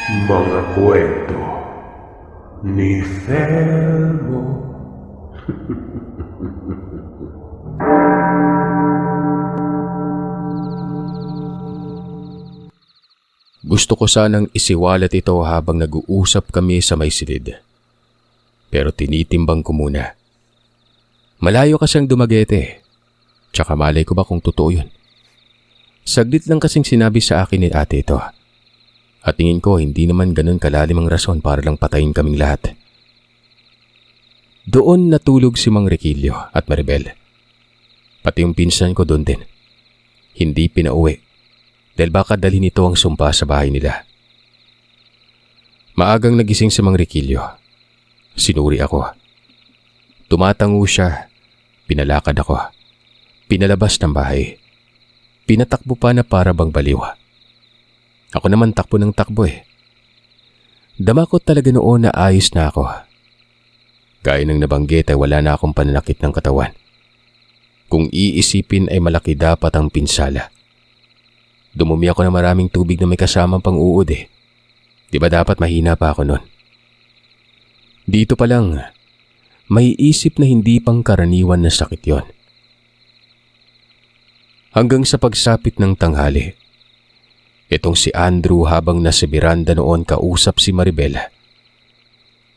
Mga kwento ni Fermo. Gusto ko sanang isiwalat ito habang nag-uusap kami sa may silid. Pero tinitimbang ko muna. Malayo kasing Dumaguete. Tsaka malay ko ba kung totoo yun? Saglit lang kasing sinabi sa akin ni ate ito. At tingin ko hindi naman ganun kalalim ang rason para lang patayin kaming lahat. Doon natulog si Mang Requillo at Maribel. Pati yung pinsan ko doon din. Hindi pinauwi. Dahil baka dalhin nito ang sumpa sa bahay nila. Maagang nagising si Mang Requillo. Sinuri ako. Tumatango siya. Pinalakad ako. Pinalabas ng bahay. Pinatakbo pa na para bang baliw. Ako naman takbo ng takbo eh. Dama ko talaga noon na ayos na ako. Gaya ng nabanggit ay wala na akong pananakit ng katawan. Kung iisipin ay malaki dapat ang pinsala. Dumumi ako ng maraming tubig na may kasamang pang-uod eh. Di ba dapat mahina pa ako noon? Dito pa lang, may isip na hindi pang karaniwan na sakit yon. Hanggang sa pagsapit ng tanghali, itong si Andrew habang nasa beranda noon kausap si Maribel,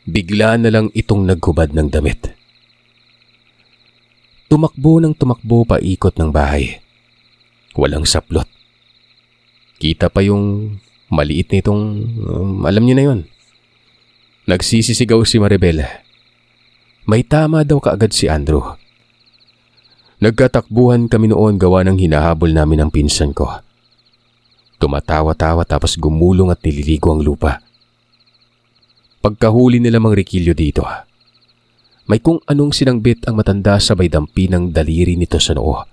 bigla na lang itong naghubad ng damit. Tumakbo ng tumakbo paikot ng bahay. Walang saplot. Kita pa yung maliit nitong, alam niyo na yun. Nagsisisigaw si Maribel. May tama daw kaagad si Andrew. Nagkatakbuhan kami noon gawa ng hinahabol namin ang pinsan ko. Tumatawa-tawa tapos gumulong at nililigo ang lupa. Pagkahuli nila Mang Requillo dito, may kung anong sinangbit ang matanda sabay dampi ng daliri nito sa noo.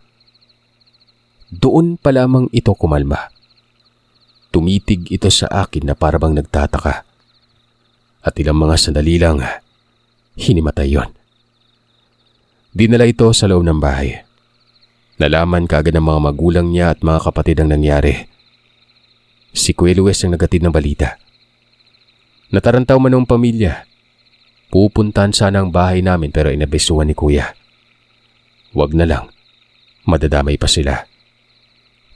Doon pa lamang ito kumalma. Tumitig ito sa akin na parabang nagtataka. At ilang mga sandali lang, hinimatay yon. Dinala ito sa loob ng bahay. Nalaman kaagad ng mga magulang niya at mga kapatid ang nangyari. Si Kuya Luis ang nagatid ng balita. Natarantaw man ang pamilya. Pupuntahan sana ang bahay namin pero inabesuhan ni Kuya. Wag na lang, madadamay pa sila.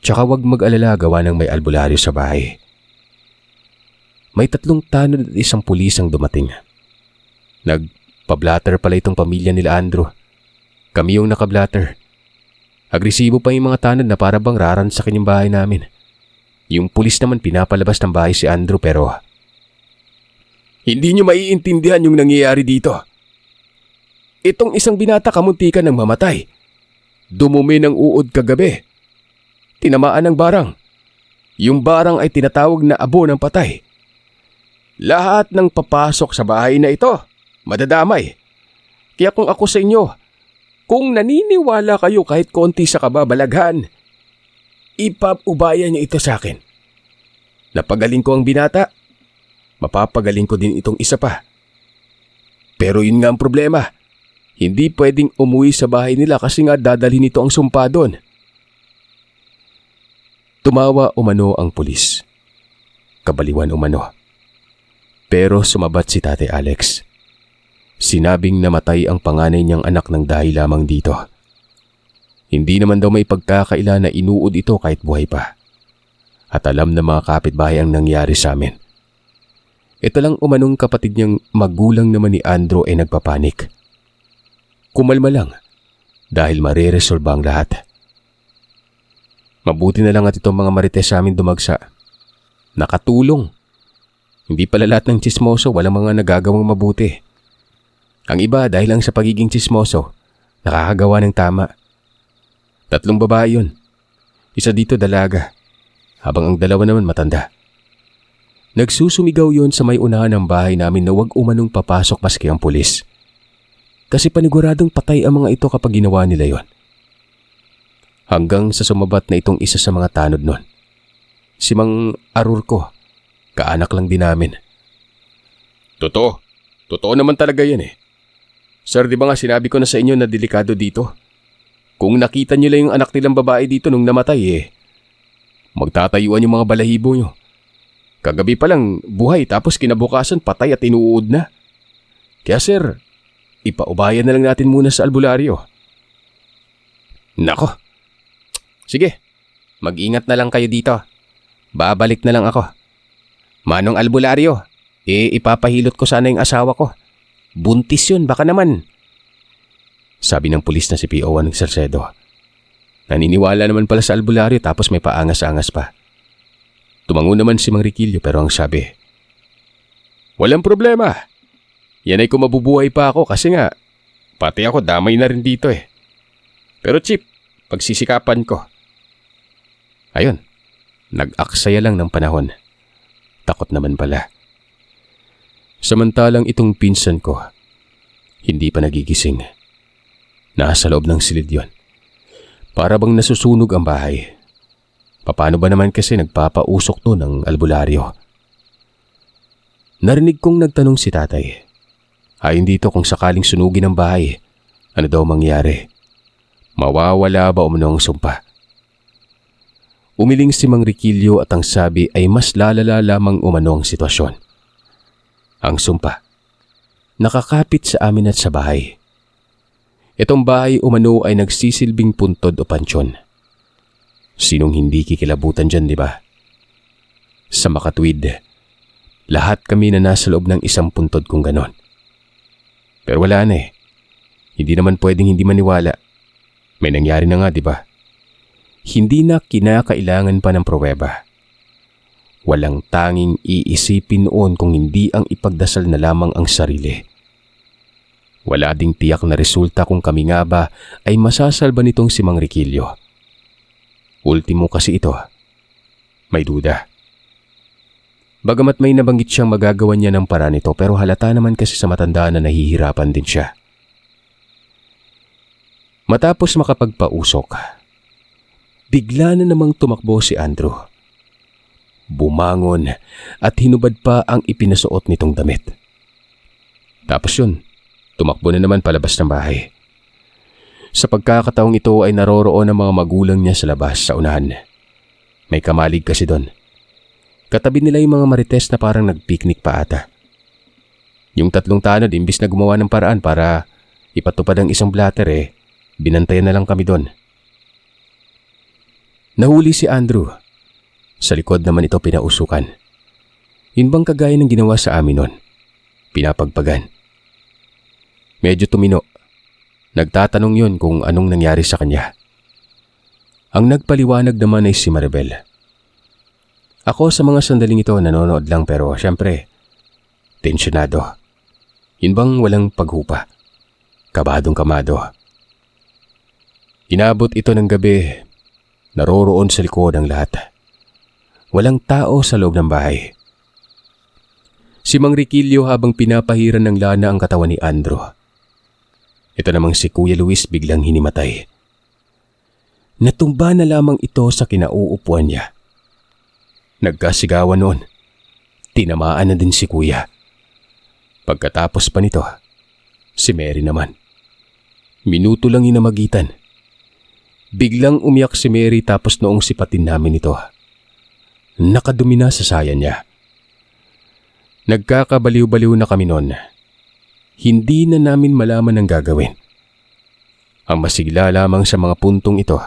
Tsaka wag mag-alala gawa ng may albularyo sa bahay. May 3 tanod at 1 pulis ang dumating. Nagpa-blatter pala itong pamilya nila Andrew. Kami yung naka-blatter. Agresibo pa yung mga tanod na para bang raransakin yung bahay namin. Yung pulis naman pinapalabas ng bahay si Andrew pero hindi nyo maiintindihan yung nangyayari dito. Itong isang binata kamuntikan ng mamatay. Dumumi ng uod kagabi. Tinamaan ng barang. Yung barang ay tinatawag na abo ng patay. Lahat ng papasok sa bahay na ito, madadamay. Kaya kung ako sa inyo, kung naniniwala kayo kahit konti sa kababalaghan, ipag-ubayan niyo ito sa akin. Napagaling ko ang binata, mapapagaling ko din itong isa pa. Pero yun nga ang problema, hindi pwedeng umuwi sa bahay nila kasi nga dadalhin nito ang sumpa doon. Tumawa umano ang pulis. Kabaliwan umano. Pero sumabat si Tate Alex. Sinabing namatay ang panganay niyang anak ng dahil lamang dito. Hindi naman daw may pagkakaila na inuud ito kahit buhay pa. At alam na mga kapitbahay ang nangyari sa amin. Ito lang umanong kapatid niyang magulang naman ni Andrew ay nagpapanik. Kumalma lang dahil mareresolba ang lahat. Mabuti na lang at itong mga marites sa amin dumagsa. Nakatulong. Hindi pala lahat ng tsismoso walang mga nagagawang mabuti. Ang iba dahil lang sa pagiging tsismoso, nakakagawa ng tama. 3 babae yun. Isa dito dalaga, habang ang 2 naman matanda. Nagsusumigaw yon sa may unahan ng bahay namin na huwag umanong papasok maski ang pulis. Kasi paniguradong patay ang mga ito kapag ginawa nila yon. Hanggang sa sumabat na itong isa sa mga tanod nun. Si Mang Arurco, kaanak lang din namin. Totoo naman talaga yan eh. Sir, di ba nga sinabi ko na sa inyo na delikado dito? Kung nakita nyo lang yung anak nilang babae dito nung namatay magtatayuan yung mga balahibo nyo. Kagabi pa lang buhay tapos kinabukasan patay at inuud na. Kaya sir, ipaubayan na lang natin muna sa albularyo. Nako. Sige, mag-ingat na lang kayo dito. Babalik na lang ako. Manong albularyo, ipapahilot ko sana yung asawa ko. Buntis yun, baka naman. Sabi ng pulis na si P.O. ng Salcedo. Naniniwala naman pala sa albularyo tapos may paangas-angas pa. Tumango naman si Mang Riquillo pero ang sabi, walang problema. Yan ay kung mabubuhay pa ako kasi nga, pati ako damay na rin dito eh. Pero Chip, pagsisikapan ko. Ayun, nag-aksaya lang ng panahon. Takot naman pala. Samantalang itong pinsan ko, hindi pa nagigising. Nasa loob ng silid yon. Para bang nasusunog ang bahay. Paano ba naman kasi nagpapausok to ng albularyo? Narinig kong nagtanong si tatay. Ayon dito kung sakaling sunugin ang bahay, ano daw mangyari? Mawawala ba umano ang sumpa? Umiling si Mang Riquillo at ang sabi ay mas lalala lamang umano ang sitwasyon. Ang sumpa, nakakapit sa amin at sa bahay. Itong bahay umano ay nagsisilbing puntod o pansyon. Sinong hindi kikilabutan dyan, di ba? Sa makatwid, lahat kami na nasa loob ng isang puntod kung ganon. Pero wala na eh. Hindi naman pwedeng hindi maniwala. May nangyari na nga, di ba? Hindi na kinakailangan pa ng pruweba. Walang tanging iisipin noon kung hindi ang ipagdasal na lamang ang sarili. Wala ding tiyak na resulta kung kami nga ba ay masasalba nitong si Mang Riquillo. Ultimo kasi ito. May duda. Bagamat may nabanggit siyang magagawa niya ng paraan nito pero halata naman kasi sa matanda na nahihirapan din siya. Matapos makapagpausok, bigla na namang tumakbo si Andrew. Bumangon at hinubad pa ang ipinasuot nitong damit. Tapos yun, tumakbo na naman palabas ng bahay. Sa pagkakataong ito ay naroroon ang mga magulang niya sa labas sa unahan. May kamalig kasi doon. Katabi nila yung mga marites na parang nagpiknik pa ata. Yung tatlong tanod imbis na gumawa ng paraan para ipatupad ang isang blatter binantayan na lang kami doon. Nahuli si Andrew. Sa likod naman ito pinausukan. Yun bang kagaya ng ginawa sa amin noon? Pinapagpagan. Medyo tumino. Nagtatanong yun kung anong nangyari sa kanya. Ang nagpaliwanag naman ay si Maribel. Ako sa mga sandaling ito nanonood lang pero syempre, tensyonado. Yun bang walang paghupa? Kabadong kamado. Inabot ito ng gabi, naroroon sa likod ang lahat. Walang tao sa loob ng bahay. Si Mang Riquillo habang pinapahiran ng lana ang katawan ni Andrew. Ito namang si Kuya Luis biglang hinimatay. Natumba na lamang ito sa kinauupuan niya. Nagkasigawan noon. Tinamaan na din si Kuya. Pagkatapos pa nito, si Mary naman. Minuto lang inamagitan. Biglang umiyak si Mary tapos noong sipatin namin ito. Nakadumi na sa saya niya. Nagkakabaliw-baliw na kami noon. Hindi na namin malaman ang gagawin. Ang masigla lamang sa mga puntong ito,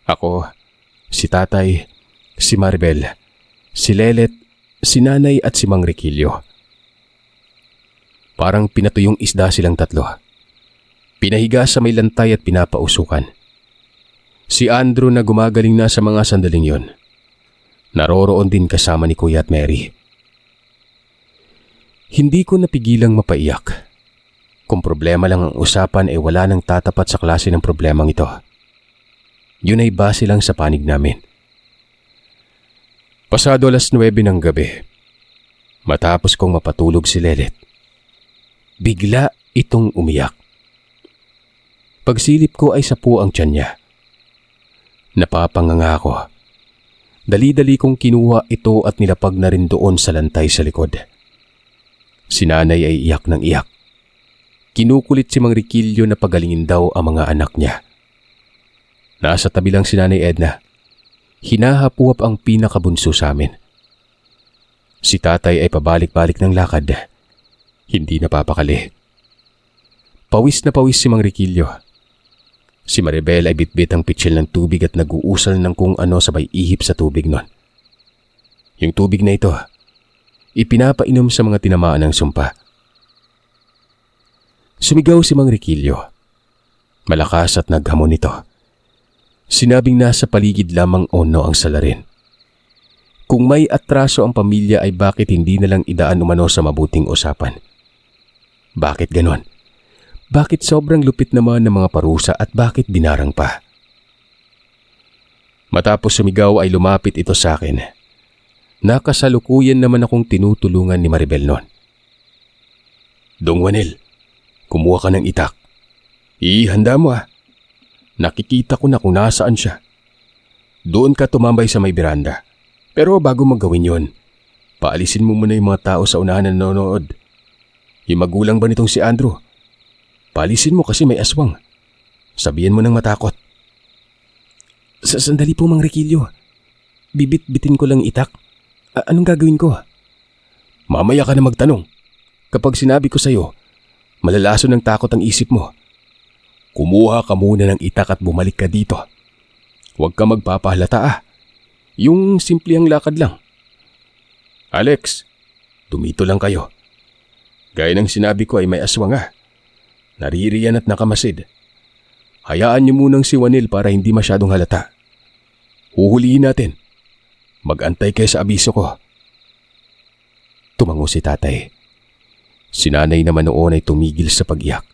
ako, si tatay, si Maribel, si Lelet, si nanay at si Mang Riquillo. Parang pinatuyong isda silang tatlo. Pinahiga sa may lantay at pinapausukan. Si Andrew na gumagaling na sa mga sandaling yon. Naroroon din kasama ni Kuya at Mary. Hindi ko napigilang mapaiyak. Kung problema lang ang usapan ay wala nang tatapat sa klase ng problemang ito. Yun ay base lang sa panig namin. Pasado 9:00 ng gabi, matapos kong mapatulog si Lelet, bigla itong umiyak. Pagsilip ko ay sapu ang tiyan niya. Napapanganga ako. Dali-dali kong kinuha ito at nilapag na rin doon sa lantay sa likod. Si nanay ay iyak ng iyak. Kinukulit si Mang Riquillo na pagalingin daw ang mga anak niya. Nasa tabi lang si Nanay Edna. Hinahapuap ang pinakabunso sa amin. Si tatay ay pabalik-balik ng lakad. Hindi napapakali. Pawis na pawis si Mang Riquillo. Si Maribel ay bitbit ang pitsil ng tubig at nag-uusal ng kung ano sabay ihip sa tubig nun. Yung tubig na ito, ipinapainom sa mga tinamaan ng sumpa. Sumigaw si Mang Riquillo. Malakas at naghamon ito. Sinabing nasa paligid lamang ono ang salarin. Kung may atraso ang pamilya ay bakit hindi nalang idaan umano sa mabuting usapan? Bakit ganon? Bakit sobrang lupit naman ng mga parusa at bakit binarang pa? Matapos sumigaw ay lumapit ito sa akin. Nakasalukuyan naman akong tinutulungan ni Maribel noon. Dong Juanel, kumuha ka ng itak. Ihanda mo Nakikita ko na kung nasaan siya. Doon ka tumambay sa may beranda. Pero bago magawin yon, paalisin mo muna yung mga tao sa unahan na nanonood. Yung magulang ba nitong si Andrew? Paalisin mo kasi may aswang. Sabihin mo nang matakot. Sandali po, Mang Riquillo. Bibit-bitin ko lang itak. Anong gagawin ko? Mamaya ka na magtanong. Kapag sinabi ko sa'yo, malalaso ng takot ang isip mo. Kumuha ka muna ng itak at bumalik ka dito. Huwag ka magpapahalata Yung simpleng lakad lang. Alex, tumito lang kayo. Gaya ng sinabi ko ay may aswang Naririyan at nakamasid. Hayaan niyo munang si Juanel para hindi masyadong halata. Huhulihin natin. Mag-antay kayo sa abiso ko. Tumango si tatay. Si nanay naman noon ay tumigil sa pag-iyak.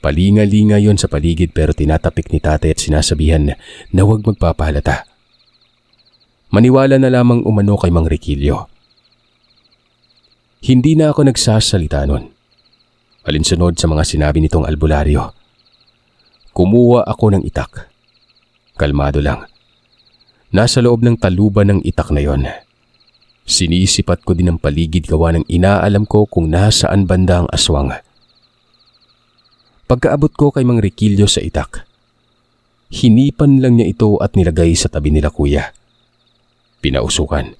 Palinga-linga yon sa paligid pero tinatapik ni tatay at sinasabihan na huwag magpapahalata. Maniwala na lamang umano kay Mang Riquillo. Hindi na ako nagsasalita nun. Alinsunod sa mga sinabi nitong albularyo. Kumuha ako ng itak. Kalmado lang. Nasa loob ng taluban ng itak na yon. Sinisipat ko din ang paligid gawa ng inaalam ko kung nasaan banda ang aswang. Pagkaabot ko kay Mang Riquillo sa itak, hinipan lang niya ito at nilagay sa tabi nila kuya. Pinausukan.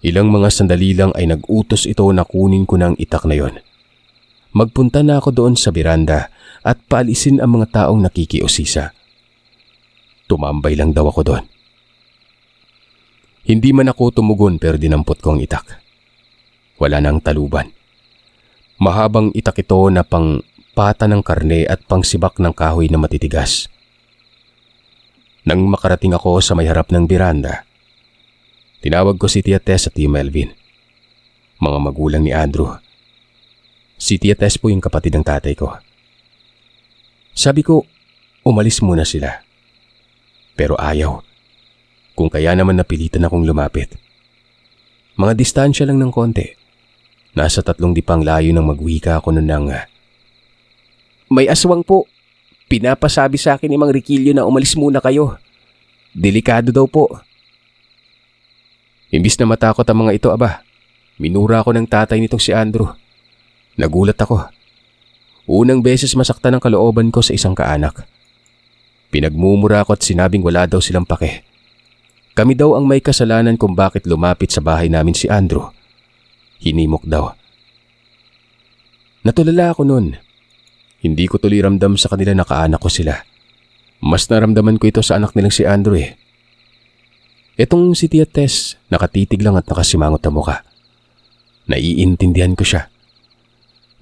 Ilang mga sandali lang ay nag-utos ito na kunin ko ng itak na yon. Magpunta na ako doon sa beranda at paalisin ang mga taong nakikiusisa. Tumambay lang daw ako doon. Hindi man ako tumugon pero dinampot ko ang itak. Wala nang taluban. Mahabang itak ito na pang pata ng karne at pangsibak ng kahoy na matitigas. Nang makarating ako sa may harap ng beranda, tinawag ko si Tia Tess at Tio Melvin, mga magulang ni Andrew. Si Tia Tess po yung kapatid ng tatay ko. Sabi ko, umalis muna sila. Pero ayaw. Kung kaya naman napilitan akong lumapit. Mga distansya lang ng konti. Nasa 3 dipang layo nang magwika ako nun ng may aswang po. Pinapasabi sa akin ni Mang Riquillo na umalis muna kayo. Delikado daw po. Imbis na matakot ang mga ito, minura ako ng tatay nitong si Andrew. Nagulat ako. Unang beses masaktan ang kalooban ko sa isang kaanak. Pinagmumura ako at sinabing wala daw silang pake. Kami daw ang may kasalanan kung bakit lumapit sa bahay namin si Andrew. Hinimok daw. Natulala ako noon. Hindi ko tuloy ramdam sa kanila na kaanak ko sila. Mas naramdaman ko ito sa anak nilang si Andrew Itong si Tia Tess, nakatitig lang at nakasimangot na mukha. Naiintindihan ko siya.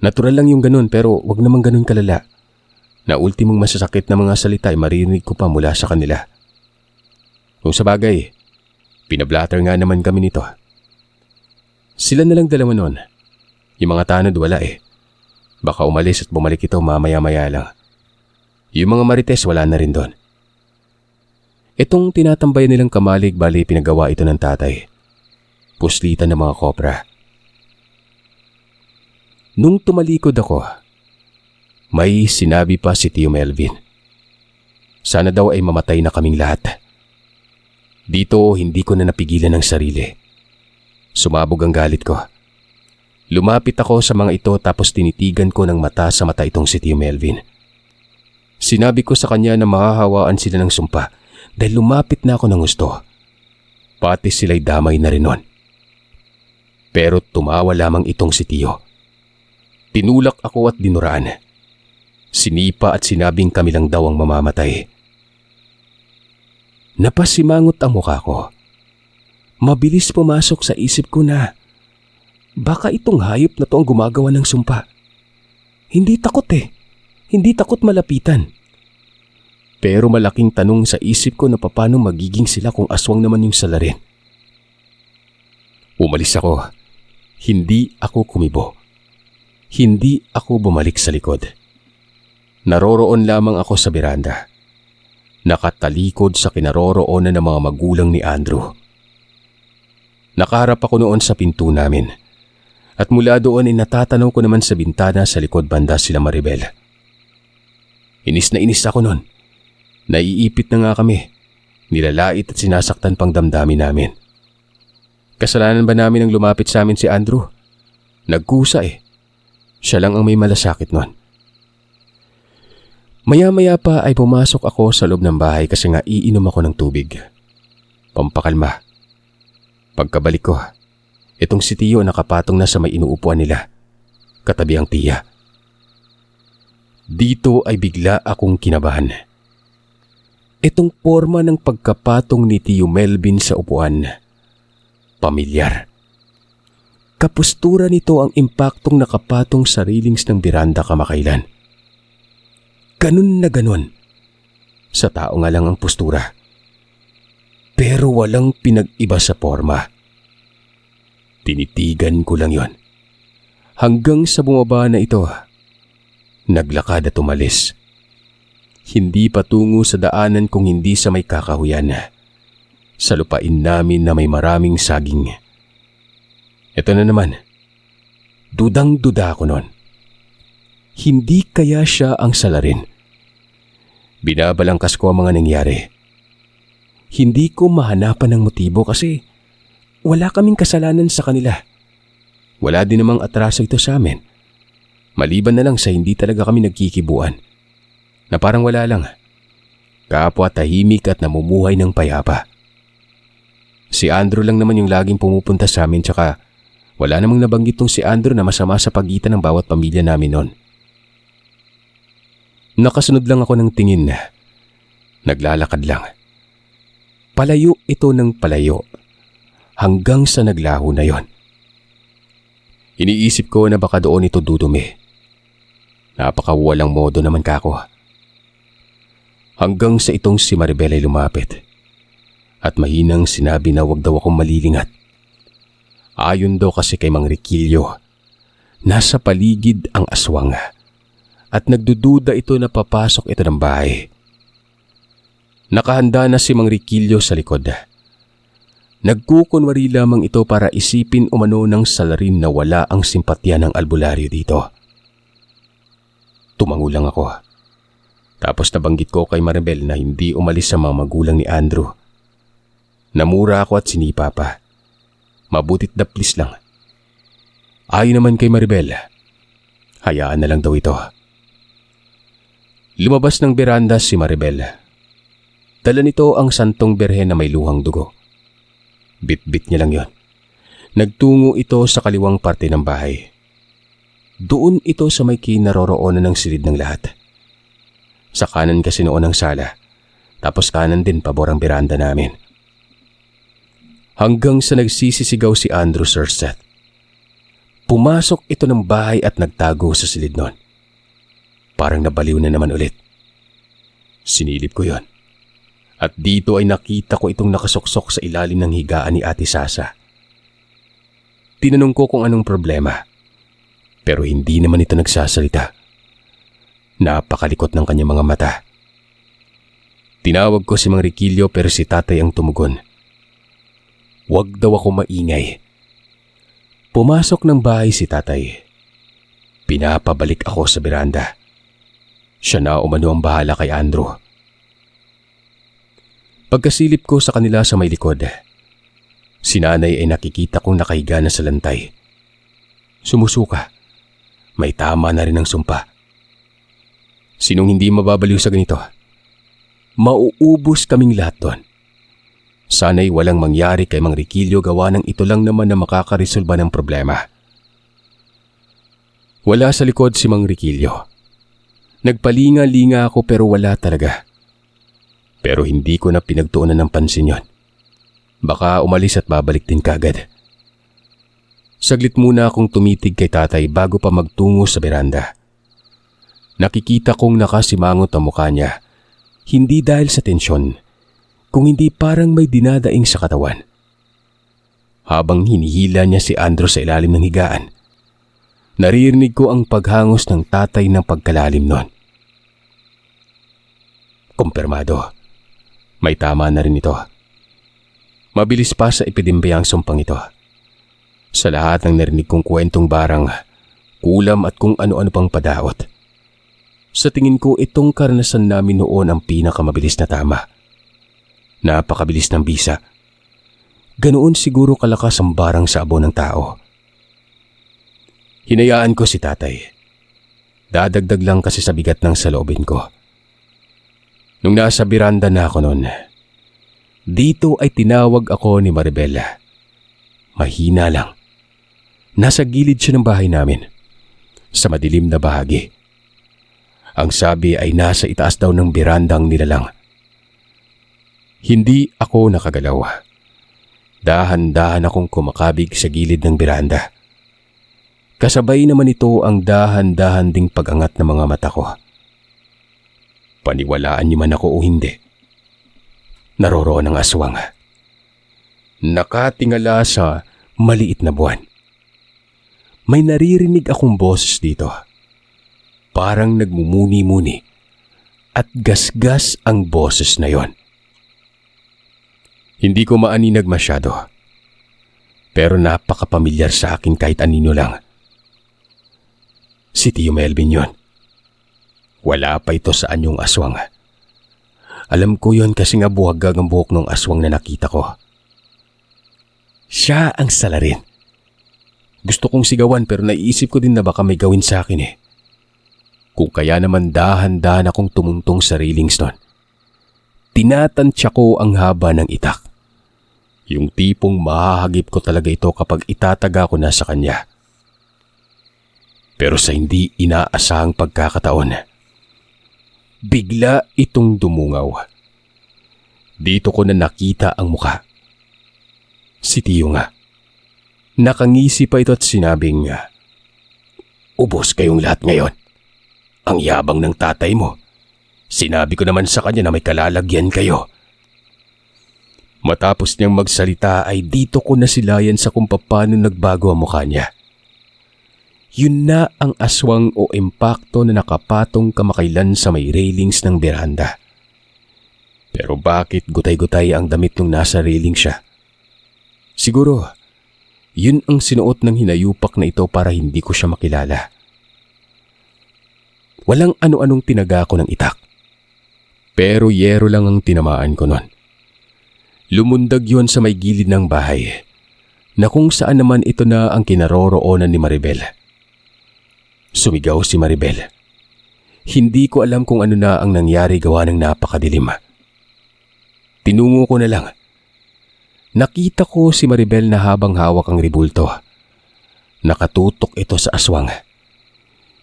Natural lang yung ganun pero wag naman ganun kalala. Na ultimong masasakit na mga salita ay maririnig ko pa mula sa kanila. Kung sa bagay, pinablatter nga naman kami nito. Sila na lang dalawa nun. Yung mga tanod wala Baka umalis at bumalik ito mamaya-maya lang. Yung mga marites wala na rin doon. Itong tinatambayan nilang kamalig bali pinagawa ito ng tatay. Puslitan ng mga kopra. Nung tumalikod ako, may sinabi pa si Tio Melvin. Sana daw ay mamatay na kaming lahat. Dito hindi ko na napigilan ang sarili. Sumabog ang galit ko. Lumapit ako sa mga ito tapos tinitigan ko ng mata sa mata itong si Tio Melvin. Sinabi ko sa kanya na mahahawaan sila ng sumpa dahil lumapit na ako ng gusto. Pati sila'y damay na rin nun. Pero tumawa lamang itong si Tio. Tinulak ako at dinuraan. Sinipa at sinabing kami lang daw ang mamamatay. Napasimangot ang mukha ko. Mabilis pumasok sa isip ko na baka itong hayop na to ang gumagawa ng sumpa. Hindi takot eh. Hindi takot malapitan. Pero malaking tanong sa isip ko na paano magiging sila kung aswang naman yung salarin. Umalis ako. Hindi ako kumibo. Hindi ako bumalik sa likod. Naroroon lamang ako sa beranda. Nakatalikod sa kinaroroonan ng mga magulang ni Andrew. Nakaharap ako noon sa pinto namin. At mula doon ay natatanaw ko naman sa bintana sa likod banda sila Maribel. Inis na inis ako noon. Naiipit na nga kami. Nilalait at sinasaktan pang damdamin namin. Kasalanan ba namin ang lumapit sa amin si Andrew? Nagkusa eh. Siya lang ang may malasakit noon. Maya-maya pa ay pumasok ako sa loob ng bahay kasi nga iinom ako ng tubig. Pampakalma. Pagkabalik ko, itong si Tio nakapatong na sa may inuupuan nila. Katabi ang tiya. Dito ay bigla akong kinabahan. Itong porma ng pagkapatong ni Tio Melvin sa upuan. Pamilyar. Kapustura nito ang impaktong nakapatong sa railings ng beranda kamakailan. Ganun na ganun. Sa tao nga lang ang postura. Pero walang pinag-iba sa forma. Tinitigan ko lang yon. Hanggang sa bumaba na ito. Naglakad at umalis. Hindi patungo sa daanan kung hindi sa may kakahuyan. Sa lupain namin na may maraming saging. Ito na naman. Dudang-duda ako noon. Hindi kaya siya ang salarin. Binabalangkas ko ang mga nangyari. Hindi ko mahanapan ng motibo kasi wala kaming kasalanan sa kanila. Wala din namang atraso ito sa amin. Maliban na lang sa hindi talaga kami nagkikibuan. Na parang wala lang. Kapwa tahimik at namumuhay ng payapa. Si Andrew lang naman yung laging pumupunta sa amin tsaka wala namang nabanggit tong si Andrew na masama sa pagitan ng bawat pamilya namin noon. Nakasunod lang ako ng tingin. Naglalakad lang. Palayo ito ng palayo. Hanggang sa naglaho na yon. Iniisip ko na baka doon ito dudumi. Napakawalang modo naman kako. Hanggang sa itong si Maribel ay lumapit. At mahinang sinabi na wag daw akong malilingat. Ayon daw kasi kay Mang Riquillo, nasa paligid ang aswang. At nagdududa ito na papasok ito ng bahay. Nakahanda na si Mang Riquillo sa likod. Nagkukunwari lamang ito para isipin umano ng salarin na wala ang simpatya ng albularyo dito. Tumango lang ako. Tapos nabanggit ko kay Maribel na hindi umalis sa mga magulang ni Andrew. Namura ako at sinipa pa. Mabutit na please lang. Ayon naman kay Maribel, hayaan na lang daw ito. Lumabas ng beranda si Maribel. Dala nito ang santong berhen na may luhang dugo. Bit-bit niya lang yon. Nagtungo ito sa kaliwang parte ng bahay. Doon ito sa may kinaroroonan ng silid ng lahat. Sa kanan kasi noon ang sala, tapos kanan din pabor ang beranda namin. Hanggang sa nagsisisigaw si Andrew Surset. Pumasok ito ng bahay at nagtago sa silid noon. Parang nabaliw na naman ulit. Sinilip ko yon. At dito ay nakita ko itong nakasuksok sa ilalim ng higaan ni Ate Sasa. Tinanong ko kung anong problema. Pero hindi naman ito nagsasalita. Napakalikot ng kanyang mga mata. Tinawag ko si Mang Riquillo pero si Tatay ang tumugon. Huwag daw ako maingay. Pumasok ng bahay si Tatay. Pinapabalik ako sa beranda. Siya na umano ang bahala kay Andrew. Pagkasilip ko sa kanila sa may likod, si Nanay ay nakikita kong nakahiga na sa lantay. Sumusuka. May tama na rin ang sumpa. Sinong hindi mababaliw sa ganito? Mauubos kaming lahat doon. Sana'y walang mangyari kay Mang Riquillo gawa ng ito lang naman na makakaresolba ng problema. Wala sa likod si Mang Riquillo. Nagpalinga-linga ako pero wala talaga. Pero hindi ko na pinagtuunan ng pansin yon. Baka umalis at babalik din kagad. Saglit muna akong tumitig kay tatay bago pa magtungo sa beranda. Nakikita kong nakasimangot ang mukha niya. Hindi dahil sa tensyon, kung hindi parang may dinadaing sa katawan. Habang hinihila niya si Andrew sa ilalim ng higaan, naririnig ko ang paghangos ng tatay ng pagkalalim nun. Kumpirmado. May tama na rin ito. Mabilis pa sa ipidimbi ang sumpang ito. Sa lahat ng narinig kong kwentong barang, kulam at kung ano-ano pang padaot. Sa tingin ko itong karanasan namin noon ang pinakamabilis na tama. Napakabilis ng bisa. Ganoon siguro kalakas ang barang sa abo ng tao. Hinayaan ko si tatay. Dadagdag lang kasi sa bigat ng saloobin ko. Nung nasa beranda na ako noon, dito ay tinawag ako ni Maribel. Mahina lang. Nasa gilid siya ng bahay namin, sa madilim na bahagi. Ang sabi ay nasa itaas daw ng berandang nilalang. Hindi ako nakagalaw. Dahan-dahan akong kumakabig sa gilid ng beranda. Kasabay naman ito ang dahan-dahan ding pag-angat ng mga mata ko. Paniwalaan niyo man ako o hindi, naroroon ang aswang. Nakatingala sa maliit na buwan. May naririnig akong boses dito. Parang nagmumuni-muni at gasgas ang boses na yon. Hindi ko maaninag masyado, pero napakapamilyar sa akin kahit anino lang. Si Tio Melvin yon. Wala pa ito sa anyong aswang. Alam ko yon kasi nga buhagag ang buhok ng aswang na nakita ko. Siya ang salarin. Gusto kong sigawan pero naiisip ko din na baka may gawin sa akin eh. Kung kaya naman dahan-dahan akong tumuntong sa railings nun. Tinatansya ko ang haba ng itak. Yung tipong mahahagip ko talaga ito kapag itataga ko na sa kanya. Pero sa hindi inaasahang pagkakataon, bigla itong dumungaw. Dito ko na nakita ang muka. Si Tio nga. Nakangisi pa ito at sinabing, "Ubos kayong lahat ngayon. Ang yabang ng tatay mo. Sinabi ko naman sa kanya na may kalalagyan kayo." Matapos niyang magsalita ay dito ko nasilayan sa kung paano nagbago ang mukha niya. Yun na ang aswang o impakto na nakapatong kamakailan sa may railings ng beranda. Pero bakit gutay-gutay ang damit nung nasa railing siya? Siguro, yun ang sinuot ng hinayupak na ito para hindi ko siya makilala. Walang ano-anong tinaga ko ng itak. Pero yero lang ang tinamaan ko nun. Lumundag yon sa may gilid ng bahay, na kung saan naman ito na ang kinaroroonan ni Maribel. Sumigaw si Maribel. Hindi ko alam kung ano na ang nangyari gawa ng napakadilim. Tinungo ko na lang. Nakita ko si Maribel na habang hawak ang ribulto. Nakatutok ito sa aswang.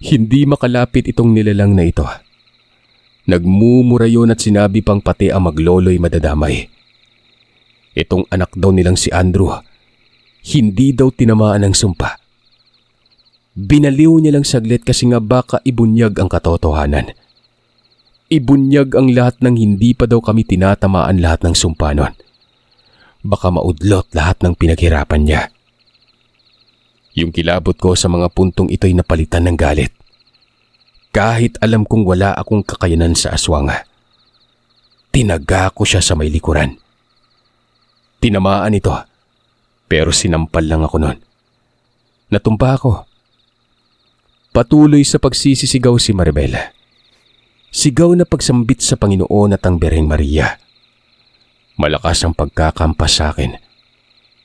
Hindi makalapit itong nilalang na ito. Nagmumura yun at sinabi pang pati ang maglolo'y madadamay. Itong anak daw nilang si Andrew, hindi daw tinamaan ng sumpa. Binaliw niya lang saglit kasi nga baka ibunyag ang katotohanan. Ibunyag ang lahat ng hindi pa daw kami tinatamaan lahat ng sumpa nun. Baka maudlot lahat ng pinaghirapan niya. Yung kilabot ko sa mga puntong ito'y napalitan ng galit. Kahit alam kong wala akong kakayanan sa aswang. Tinaga ko siya sa may likuran. Tinamaan ito, pero sinampal lang ako nun. Natumpa ako. Patuloy sa pagsisisigaw si Maribel. Sigaw na pagsambit sa Panginoon at ang Birheng Maria. Malakas ang pagkakampas sa akin.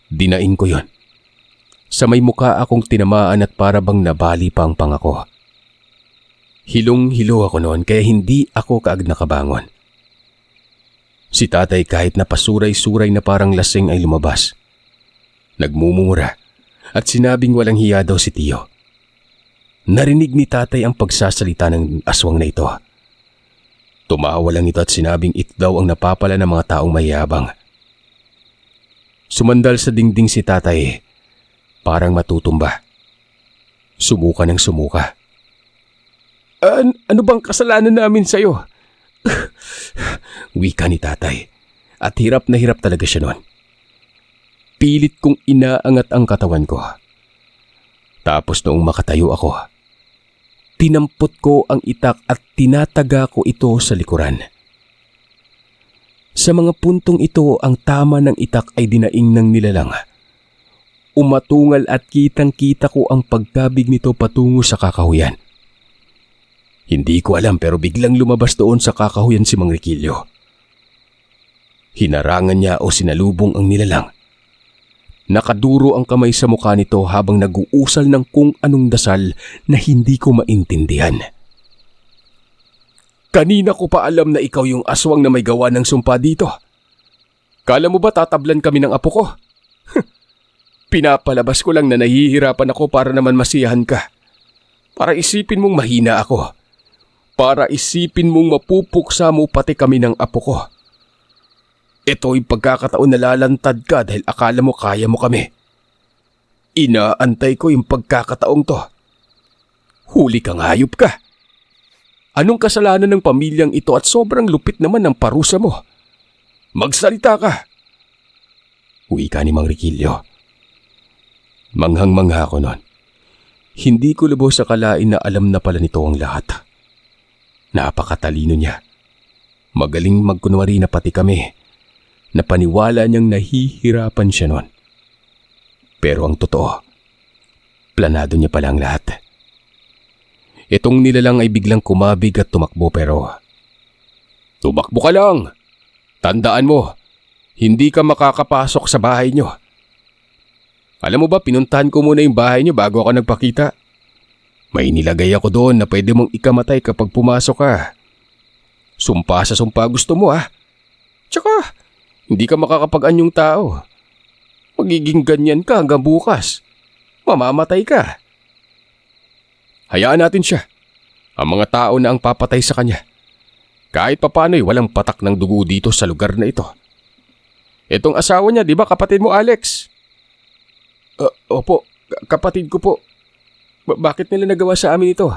Dinain ko yon. Sa may muka akong tinamaan at para bang nabali pa ang pangako. Hilong-hilo ako noon kaya hindi ako kaagad nakabangon. Si tatay kahit napasuray-suray na parang lasing ay lumabas. Nagmumura at sinabing walang hiya daw si Tio. Narinig ni tatay ang pagsasalita ng aswang na ito. Tumawa lang ito at sinabing ito daw ang napapala ng mga taong mayabang. Sumandal sa dingding si tatay, parang matutumba. Sumuka ng sumuka. Ano bang kasalanan namin sa'yo? Wika ni tatay at hirap na hirap talaga siya noon. Pilit kong inaangat ang katawan ko. Tapos noong makatayo ako, tinampot ko ang itak at tinataga ko ito sa likuran. Sa mga puntong ito, ang tama ng itak ay dinaing ng nilalang. Umatungal at kitang-kita ko ang pagkabig nito patungo sa kakahuyan. Hindi ko alam pero biglang lumabas doon sa kakahuyan si Mang Riquillo. Hinarangan niya o sinalubong ang nilalang. Nakaduro ang kamay sa mukha nito habang nag-uusal ng kung anong dasal na hindi ko maintindihan. Kanina ko pa alam na ikaw yung aswang na may gawa ng sumpa dito. Kala mo ba tatablan kami ng apo ko? Pinapalabas ko lang na nahihirapan ako para naman masiyahan ka. Para isipin mong mahina ako. Para isipin mong mapupuksa mo pati kami ng apo ko. Ito'y pagkakataon na lalantad ka dahil akala mo kaya mo kami. Inaantay ko yung pagkakataong to. Huli kang hayop ka. Anong kasalanan ng pamilyang ito at sobrang lupit naman ng parusa mo? Magsalita ka. Wika ni Mang Riquillo. Manghang-mangha ako noon. Hindi ko lubos akalain na alam na pala nito ang lahat. Napakatalino niya. Magaling magkunwari na pati kami. Napaniwala niyang nahihirapan siya noon. Pero ang totoo, planado niya pala ang lahat. Itong nilalang ay biglang kumabig at tumakbo pero... Tumakbo ka lang! Tandaan mo, hindi ka makakapasok sa bahay niyo. Alam mo ba, pinuntahan ko muna yung bahay niyo bago ako nagpakita. May nilagay ako doon na pwede mong ikamatay kapag pumasok ka. Sumpa sa sumpa gusto mo Tsaka, hindi ka makakapag-anyong tao. Magiging ganyan ka hanggang bukas. Mamamatay ka. Hayaan natin siya. Ang mga tao na ang papatay sa kanya. Kahit papano'y walang patak ng dugo dito sa lugar na ito. Itong asawa niya, di ba kapatid mo Alex? Opo, kapatid ko po. Bakit nila nagawa sa amin ito?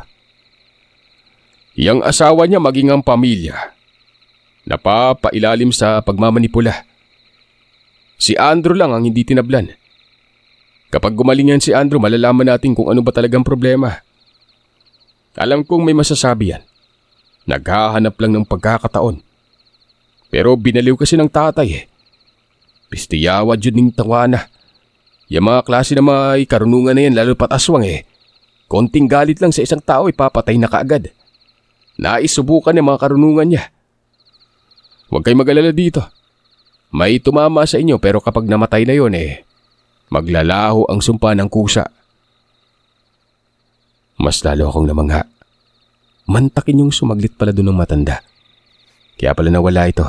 Yang asawa niya maging ang pamilya. Napapailalim sa pagmamanipula. Si Andrew lang ang hindi tinablan. Kapag gumaling yan si Andrew, malalaman natin kung ano ba talagang problema. Alam kong may masasabi yan. Naghahanap lang ng pagkakataon. Pero binaliw kasi ng tatay Pistiyawa dyan ning tawana. Yung mga klase na may karunungan na yan lalo pat aswang konting galit lang sa isang tao ipapatay na kaagad. Naisubukan ng mga karunungan niya. Huwag kayo mag-alala dito. May tumama sa inyo pero kapag namatay na yon maglalaho ang sumpa ng kusa. Mas lalo akong namangha. Mantakin yung sumaglit pala doon ng matanda. Kaya pala nawala ito.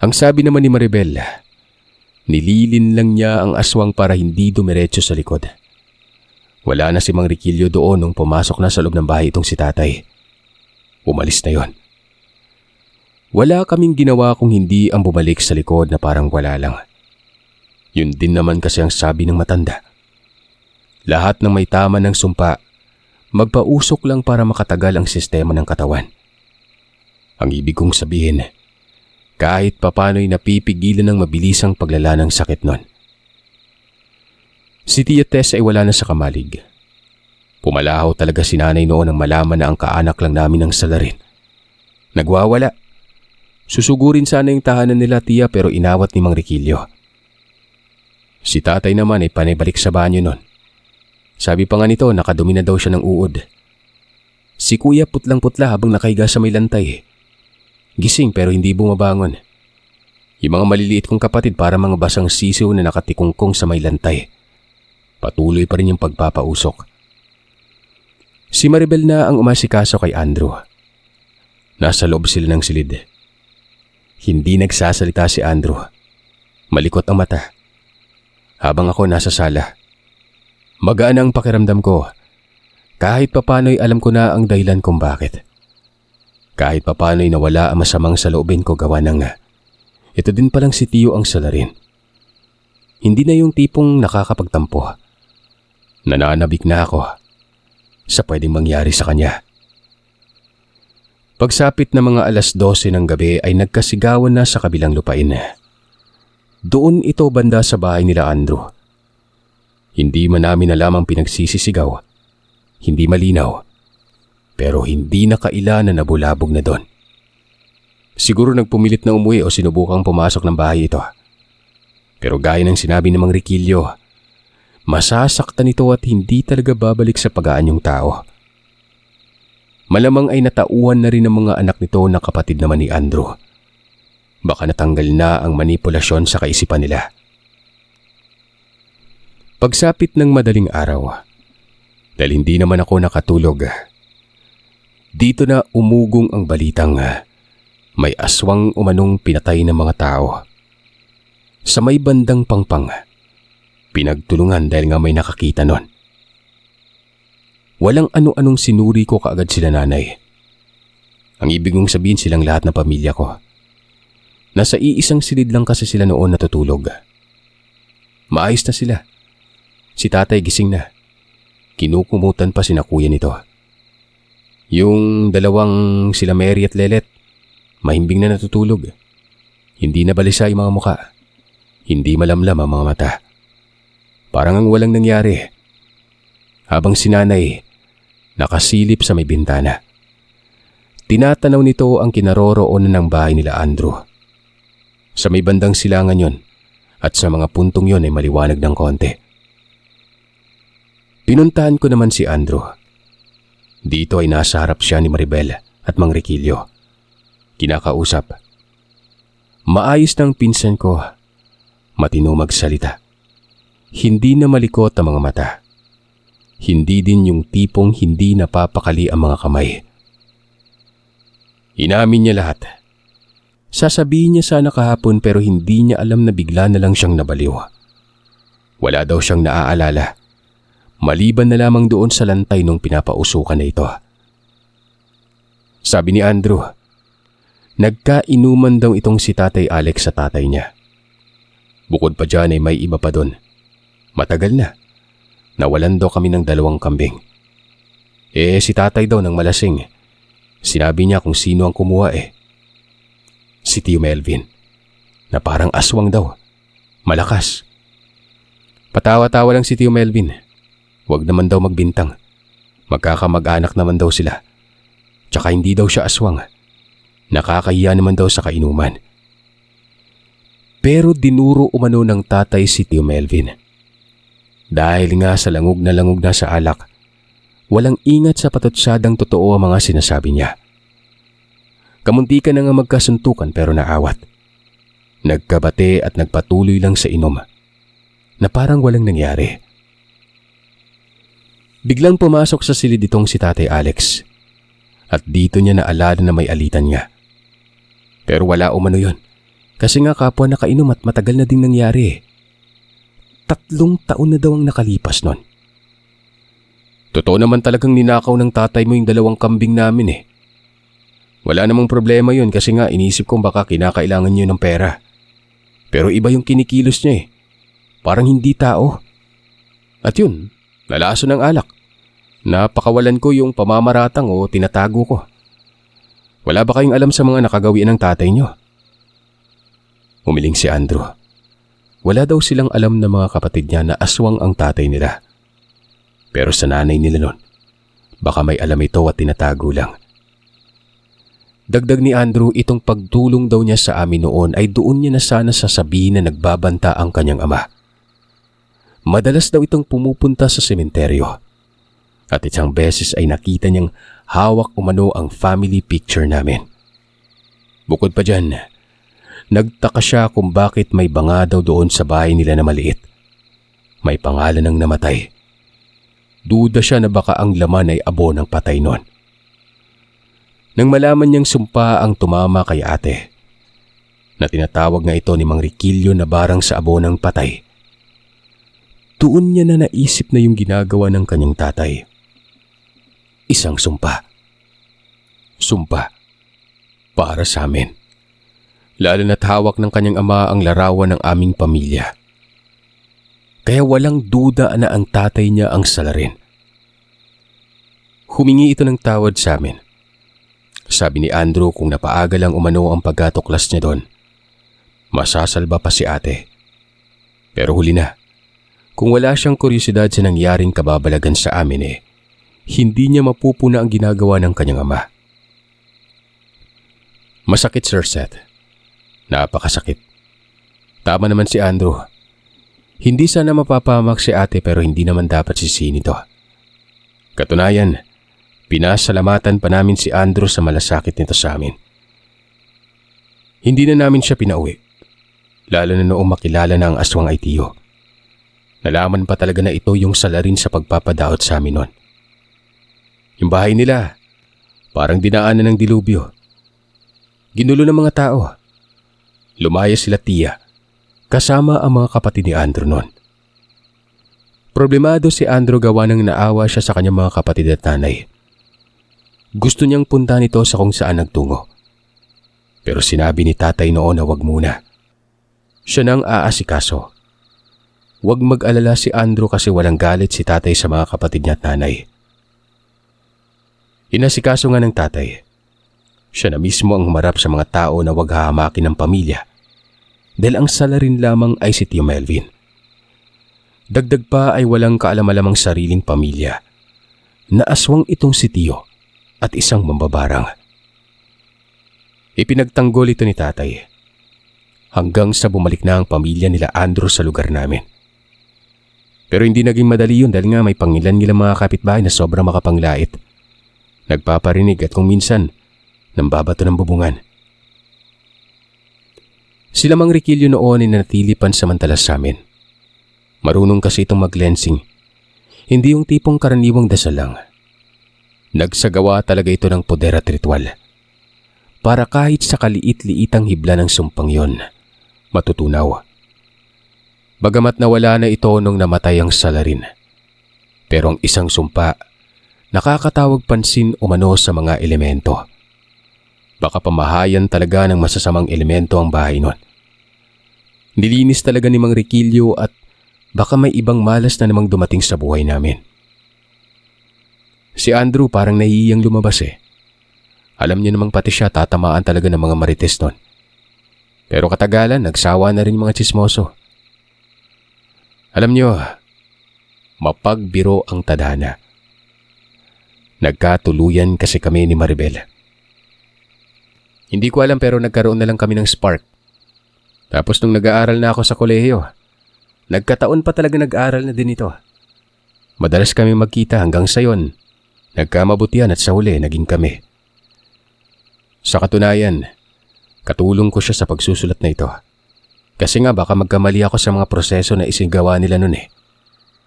Ang sabi naman ni Maribel, nililin lang niya ang aswang para hindi dumiretso sa likod. Wala na si Mang Riquillo doon nung pumasok na sa loob ng bahay itong si tatay. Umalis na yon. Wala kaming ginawa kung hindi ang bumalik sa likod na parang wala lang. Yun din naman kasi ang sabi ng matanda. Lahat ng may tama ng sumpa, magpausok lang para makatagal ang sistema ng katawan. Ang ibig kong sabihin, kahit papano'y napipigilan ng mabilisang paglala ng sakit nun. Si Tia Tess ay wala na sa kamalig. Pumalahaw talaga si nanay noon nang malaman na ang kaanak lang namin ang salarin. Nagwawala. Susugurin sana yung tahanan nila tiya pero inawat ni Mang Riquillo. Si tatay naman ay panibalik sa banyo nun. Sabi pa nga nito nakadumi na daw siya ng uod. Si kuya putlang-putla habang nakahiga sa may lantay. Gising pero hindi bumabangon. Yung mga maliliit kong kapatid para mga basang sisiw na nakatikungkong sa may lantay. Patuloy pa rin yung pagpapausok. Si Maribel na ang umasikaso kay Andrew. Nasa loob sila ng silid. Hindi nagsasalita si Andrew. Malikot ang mata. Habang ako nasa sala, magaan ang pakiramdam ko. Kahit papano'y alam ko na ang dahilan kung bakit. Kahit papano'y nawala ang masamang saloobin ko gawa ng ito din palang si Tio ang salarin. Hindi na yung tipong nakakapagtampo. Nananabik na ako sa pwedeng mangyari sa kanya. Pagsapit na mga 12:00 ng gabi ay nagkasigawan na sa kabilang lupain. Doon ito banda sa bahay nila Andrew. Hindi man namin alam ang pinagsisisigaw. Hindi malinaw. Pero hindi na kaila na nabulabog na doon. Siguro nagpumilit na umuwi o sinubukang pumasok ng bahay ito. Pero gaya ng sinabi ng Mang Riquillo, masasaktan ito at hindi talaga babalik sa pag-aanyong tao. Malamang ay natauhan na rin ng mga anak nito na kapatid naman ni Andrew. Baka natanggal na ang manipulasyon sa kaisipan nila. Pagsapit ng madaling araw, dahil hindi naman ako nakatulog, dito na umugong ang balitang may aswang umanong pinatay ng mga tao. Sa may bandang Pangpang, pinagtulungan dahil nga may nakakita nun. Walang ano-anong sinuri ko kaagad sila nanay. Ang ibig kong sabihin silang lahat ng pamilya ko. Nasa iisang silid lang kasi sila noon natutulog. Maayos na sila. Si tatay gising na. Kinukumutan pa sina kuya nito. Yung dalawang sila Mary at Lelet, mahimbing na natutulog. Hindi na balisa yung mga muka. Hindi malamlam ang mga mata. Parang ang walang nangyari. Habang si nanay, nakasilip sa may bintana. Tinatanaw nito ang kinaroroonan ng bahay nila Andrew. Sa may bandang silangan yon at sa mga puntong yon ay maliwanag ng konti. Pinuntahan ko naman si Andrew. Dito ay nasa harap siya ni Maribel at Mang Riquillo. Kinakausap. Maayos ng pinsan ko. Matino magsalita. Hindi na malikot ang mga mata. Hindi din yung tipong hindi napapakali ang mga kamay. Inamin niya lahat. Sasabihin niya sana kahapon pero hindi niya alam na bigla na lang siyang nabaliw. Wala daw siyang naaalala. Maliban na lamang doon sa lantay nung pinapausukan na ito. Sabi ni Andrew, nagkainuman daw itong si Tatay Alex sa tatay niya. Bukod pa dyan ay may iba pa doon. Matagal na. Nawalan daw kami ng 2 kambing. Si tatay daw nang malasing. Sinabi niya kung sino ang kumuha Si Tio Melvin, na parang aswang daw. Malakas. Patawa-tawa lang si Tio Melvin. Huwag naman daw magbintang. Magkakamag-anak naman daw sila. Tsaka hindi daw siya aswang. Nakakahiya naman daw sa kainuman. Pero dinuro umano ng tatay si Tio Melvin. Dahil nga sa langog na sa alak, walang ingat sa patutsadang totoo ang mga sinasabi niya. Kamuntikan na nga magkasuntukan pero naawat. Nagkabate at nagpatuloy lang sa inom na parang walang nangyari. Biglang pumasok sa silid itong si Tatay Alex at dito niya naalala na may alitan nga. Pero wala umano yun kasi nga kapwa nakainom at matagal na ding nangyari. 3 taon na daw ang nakalipas nun. Totoo naman talagang ninakaw ng tatay mo yung 2 kambing namin Wala namang problema yun kasi nga inisip kong baka kinakailangan niyo ng pera. Pero iba yung kinikilos niya Parang hindi tao. At yun, lalaso ng alak. Napakawalan ko yung pamamaratang o tinatago ko. Wala ba kayong alam sa mga nakagawian ng tatay niyo? Umiling si Andrew. Wala daw silang alam na mga kapatid niya na aswang ang tatay nila. Pero sa nanay nila nun, baka may alam ito at tinatago lang. Dagdag ni Andrew, itong pagtulong daw niya sa amin noon ay doon niya na sana sasabihin na nagbabanta ang kanyang ama. Madalas daw itong pumupunta sa sementeryo. At isang beses ay nakita niyang hawak umano ang family picture namin. Bukod pa dyan, nagtaka siya kung bakit may banga daw doon sa bahay nila na maliit. May pangalan ng namatay. Duda siya na baka ang laman ay abo ng patay noon. Nang malaman niyang sumpa ang tumama kay ate, na tinatawag nga ito ni Mang Riquillo na barang sa abo ng patay. Doon niya na naisip na yung ginagawa ng kanyang tatay. Isang sumpa. Sumpa. Para sa amin. Lalo na't hawak ng kanyang ama ang larawan ng aming pamilya. Kaya walang duda na ang tatay niya ang salarin. Humingi ito ng tawad sa amin. Sabi ni Andrew kung napaaga lang umano ang pagkatuklas niya doon, masasalba pa si ate. Pero huli na. Kung wala siyang kuryosidad sa nangyaring kababalagan sa amin hindi niya mapupuna ang ginagawa ng kanyang ama. Masakit, Sir Seth. Napakasakit. Tama naman si Andrew. Hindi sana mapapahamak si ate pero hindi naman dapat sisihin ito. Katunayan, pinasalamatan pa namin si Andrew sa malasakit nito sa amin. Hindi na namin siya pinauwi. Lalo na noong makilala na ang aswang ay tiyo. Nalaman pa talaga na ito yung salarin sa pagpapadaot sa amin noon. Yung bahay nila, parang dinaanan ng dilubyo. Ginulo ng mga tao. Lumaya sila tiya, kasama ang mga kapatid ni Andrew noon. Problemado si Andrew gawa ng naawa siya sa kanyang mga kapatid at nanay. Gusto niyang puntahan ito sa kung saan nagtungo. Pero sinabi ni tatay noon na wag muna. Siya nang aasikaso. Huwag mag-alala si Andrew kasi walang galit si tatay sa mga kapatid niya at nanay. Inasikaso nga ng tatay. Siya na mismo ang humarap sa mga tao na huwag hahamakin ng pamilya dahil ang salarin lamang ay si Tio Melvin. Dagdag pa ay walang kaalam-alamang sariling pamilya na aswang itong si Tio at isang mambabarang. Ipinagtanggol ito ni tatay hanggang sa bumalik na ang pamilya nila Andrew sa lugar namin. Pero hindi naging madali yun dahil nga may pangilan-ngilang mga kapitbahay na sobrang makapanglait. Nagpaparinig at kung minsan, nambabato ng bubungan. Sila Mang Riquillo noon ay nanatili pansamantala sa amin. Marunong kasi itong mag-cleansing. Hindi yung tipong karaniwang dasal lang. Nagsagawa talaga ito ng poder at ritual. Para kahit sa kaliit-liitang hibla ng sumpang yon, matutunaw. Bagamat nawala na ito nung namatay ang salarin. Pero ang isang sumpa, nakakatawag pansin umano sa mga elemento. Baka pamahayan talaga ng masasamang elemento ang bahay nun. Nilinis talaga ni Mang Riquillo at baka may ibang malas na namang dumating sa buhay namin. Si Andrew parang nahihiyang lumabas Alam niya namang pati siya tatamaan talaga ng mga marites nun. Pero katagalan, nagsawa na rin mga tsismoso. Alam niyo, mapagbiro ang tadhana. Nagkatuluyan kasi kami ni Maribel. Hindi ko alam pero nagkaroon na lang kami ng spark. Tapos nung nag-aaral na ako sa kolehiyo, nagkataon pa talaga nag-aaral na din ito. Madalas kami magkita hanggang sa yon. Nagkamabutihan at sa huli naging kami. Sa katunayan, katulong ko siya sa pagsusulat na ito. Kasi nga baka magkamali ako sa mga proseso na isinigawa nila nun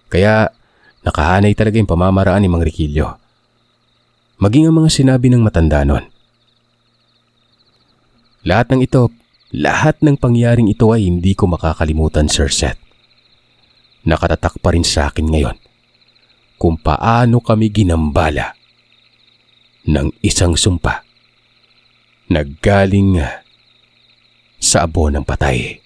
Kaya nakahanay talaga yung pamamaraan ni Mang Riquillo. Maging ang mga sinabi ng matanda nun. Lahat ng pangyaring ito ay hindi ko makakalimutan, Sir Seth. Nakatatak pa rin sa akin ngayon kung paano kami ginambala ng isang sumpa na galing sa abo ng patay.